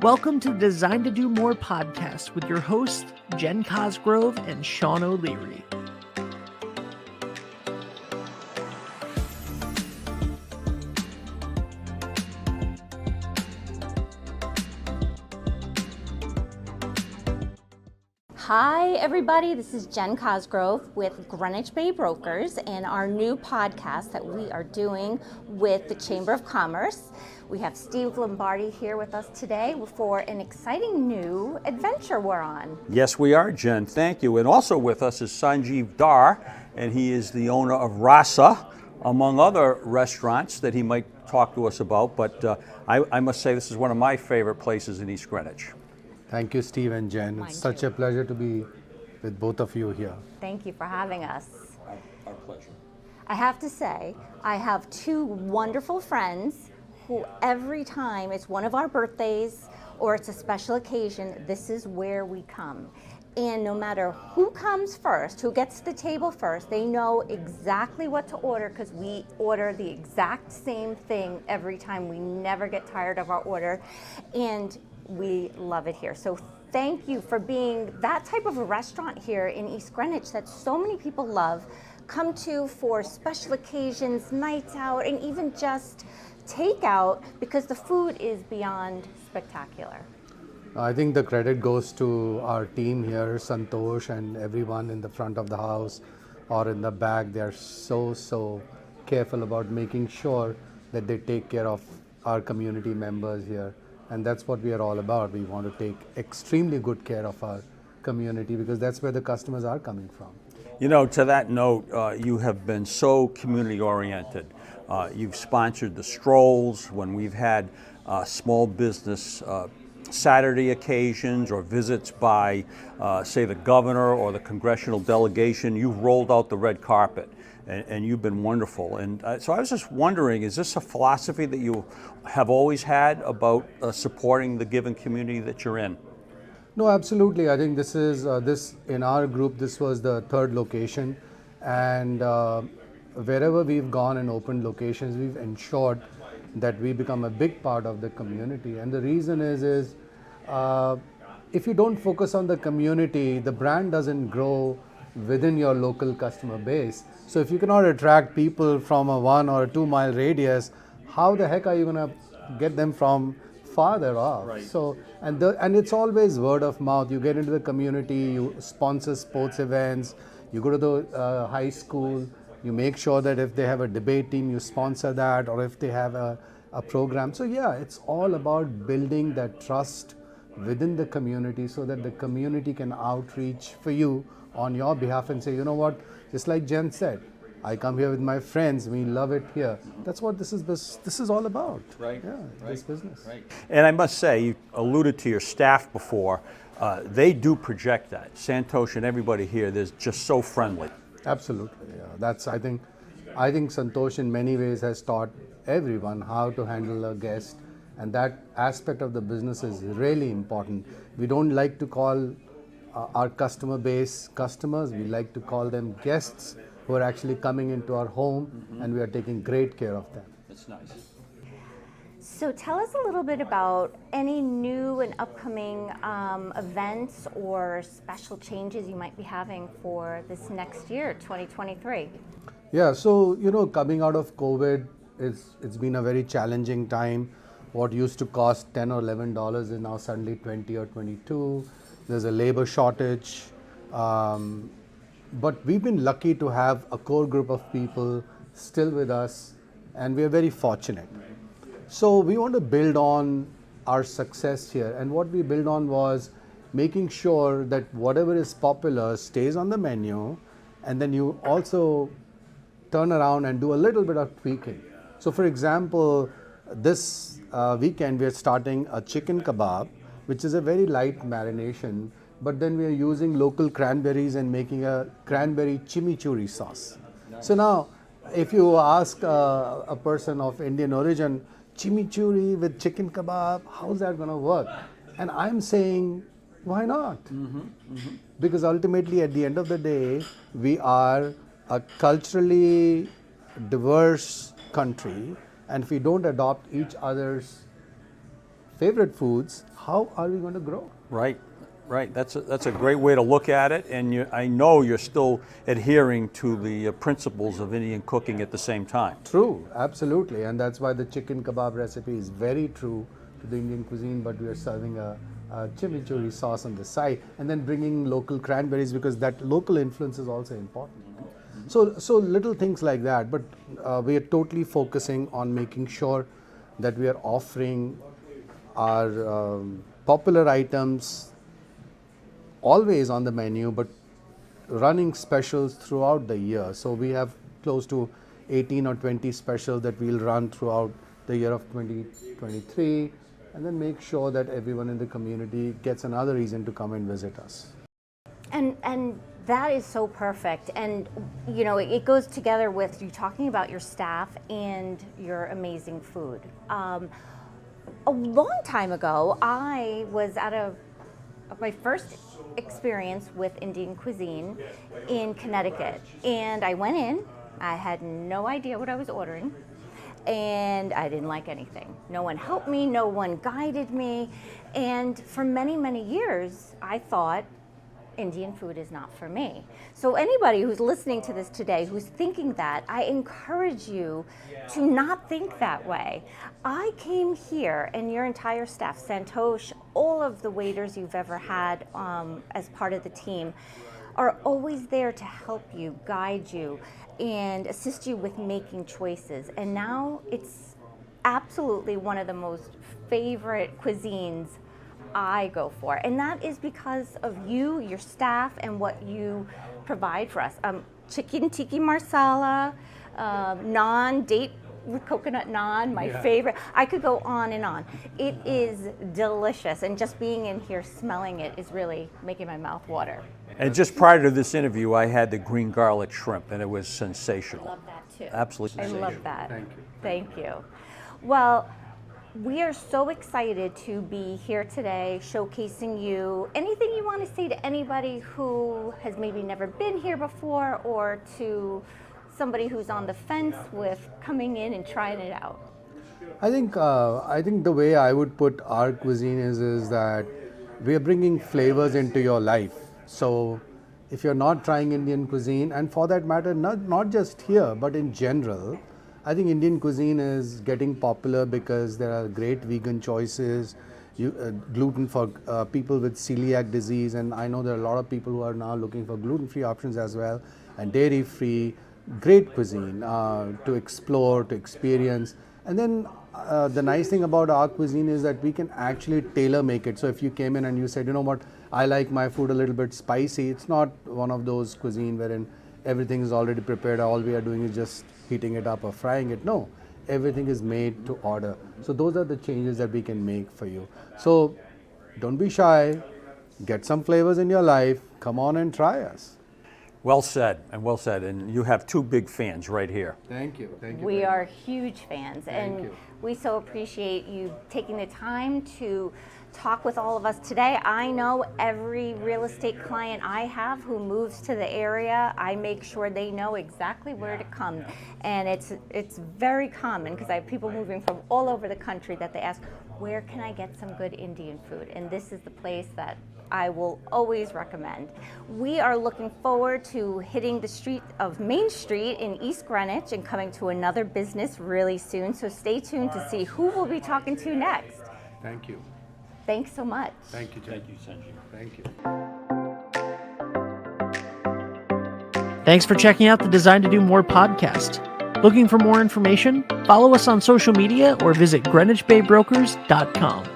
Welcome to the Design to Do More podcast with your hosts, Jen Cosgrove and Sean O'Leary. Hi everybody, this is Jen Cosgrove with Greenwich Bay Brokers and our new podcast that we are doing with the Chamber of Commerce. We have Steve Lombardi here with us today for an exciting new adventure we're on. Yes, we are, Jen. Thank you. And also with us is Sanjiv Dhar, and he is the owner of Rasa, among other restaurants that he might talk to us about. But I must say this is one of my favorite places in East Greenwich. Thank you, Steve and Jen. Mine it's such too. a pleasure to be with both of you here. Thank you for having us. Our pleasure. I have to say, I have two wonderful friends who every time it's one of our birthdays or it's a special occasion, this is where we come. And no matter who comes first, who gets to the table first, they know exactly what to order because we order the exact same thing every time. We never get tired of our order. And we love it here. So thank you for being that type of a restaurant here in East Greenwich that so many people love, come to for special occasions, nights out, and even just takeout because the food is beyond spectacular. I think the credit goes to our team here, Santosh and everyone in the front of the house or in the back. They are so careful about making sure that they take care of our community members here. And that's what we are all about. We want to take extremely good care of our community because that's where the customers are coming from. You know, to that note, you have been so community oriented. You've sponsored the strolls when we've had small business Saturday occasions or visits by, say, the governor or the congressional delegation. You've rolled out the red carpet. And you've been wonderful. And so I was just wondering, is this a philosophy that you have always had about supporting the given community that you're in? No, absolutely. I think this is, in our group, this was the third location. And wherever we've gone and opened locations, we've ensured that we become a big part of the community. And the reason is if you don't focus on the community, the brand doesn't grow within your local customer base. So if you cannot attract people from a 1 or a 2 mile radius, how the heck are you going to get them from farther off? Right. So and it's always word of mouth. You get into the community, you sponsor sports events, you go to the high school, you make sure that if they have a debate team, you sponsor that, or if they have a program. So yeah, it's all about building that trust within the community so that the community can outreach for you on your behalf and say, you know what, just like Jen said, I come here with my friends, we love it here. That's what this is all about. Right. Yeah, right. this business. Right. And I must say, you alluded to your staff before. They do project that. Santosh and everybody here, they're just so friendly. Absolutely. Yeah. That's I think Santosh in many ways has taught everyone how to handle a guest, and that aspect of the business is really important. We don't like to call our customer base customers, we like to call them guests who are actually coming into our home, and we are taking great care of them. That's nice. So tell us a little bit about any new and upcoming events or special changes you might be having for this next year, 2023. Yeah, so coming out of COVID, it's been a very challenging time. What used to cost $10 or $11 is now suddenly 20 or 22. There's a labor shortage. But we've been lucky to have a core group of people still with us, and we are very fortunate. So we want to build on our success here, and what we built on was making sure that whatever is popular stays on the menu, and then you also turn around and do a little bit of tweaking. So for example, this weekend we are starting a chicken kebab, which is a very light marination, but then we are using local cranberries and making a cranberry chimichurri sauce. So now, if you ask a person of Indian origin, chimichurri with chicken kebab, how's that going to work? And I'm saying, why not? Because ultimately, at the end of the day, we are a culturally diverse country, and if we don't adopt each other's favorite foods, how are we going to grow? Right, right. That's a great way to look at it, and I know you're still adhering to the principles of Indian cooking at the same time. True, absolutely, and that's why the chicken kebab recipe is very true to the Indian cuisine, but we are serving a chimichurri sauce on the side, and then bringing local cranberries, because that local influence is also important. So little things like that, but we are totally focusing on making sure that we are offering our popular items always on the menu, but running specials throughout the year. So we have close to 18 or 20 specials that we'll run throughout the year of 2023, and then make sure that everyone in the community gets another reason to come and visit us. And that is so perfect. And you know, it goes together with you talking about your staff and your amazing food. A long time ago, I was at my first experience with Indian cuisine in Connecticut, and I went in. I had no idea what I was ordering, and I didn't like anything. No one helped me, no one guided me, and for many, many years, I thought Indian food is not for me. So anybody who's listening to this today who's thinking that, I encourage you to not think that way. I came here, and your entire staff, Santosh, all of the waiters you've ever had as part of the team, are always there to help you, guide you, and assist you with making choices. And now it's absolutely one of the most favorite cuisines I go for, and that is because of you, your staff, and what you provide for us. Chicken tikka marsala, naan, date with coconut naan, my favorite. I could go on and on. It is delicious, and just being in here smelling it is really making my mouth water. And just prior to this interview, I had the green garlic shrimp, and it was sensational. I love that too. Absolutely I sensational. love that. Thank you. Thank you. Well, we are so excited to be here today showcasing you. Anything you want to say to anybody who has maybe never been here before, or to somebody who's on the fence with coming in and trying it out? I think the way I would put our cuisine is that we are bringing flavors into your life. So if you're not trying Indian cuisine, and for that matter, not just here, but in general, I think Indian cuisine is getting popular because there are great vegan choices, gluten for people with celiac disease, and I know there are a lot of people who are now looking for gluten-free options as well, and dairy-free. Great cuisine to explore, to experience. And then the nice thing about our cuisine is that we can actually tailor make it. So if you came in and you said, you know what, I like my food a little bit spicy, it's not one of those cuisine wherein everything is already prepared, all we are doing is just heating it up or frying it. No, everything is made to order. So those are the changes that we can make for you. So don't be shy, get some flavors in your life, come on and try us. Well said, and you have two big fans right here. Thank you. We are huge fans, and you. we so appreciate you taking the time to talk with all of us today. I know every real estate client I have who moves to the area, I make sure they know exactly where to come. And it's very common, because I have people moving from all over the country that they ask, where can I get some good Indian food? And this is the place that I will always recommend. We are looking forward to hitting the street of Main Street in East Greenwich and coming to another business really soon. So stay tuned to see who we'll be talking to next. Thank you. Thanks so much. Thank you, Jen. Thank you, Sanjiv. Thank you. Thanks for checking out the Design to Do More podcast. Looking for more information? Follow us on social media or visit GreenwichBayBrokers.com.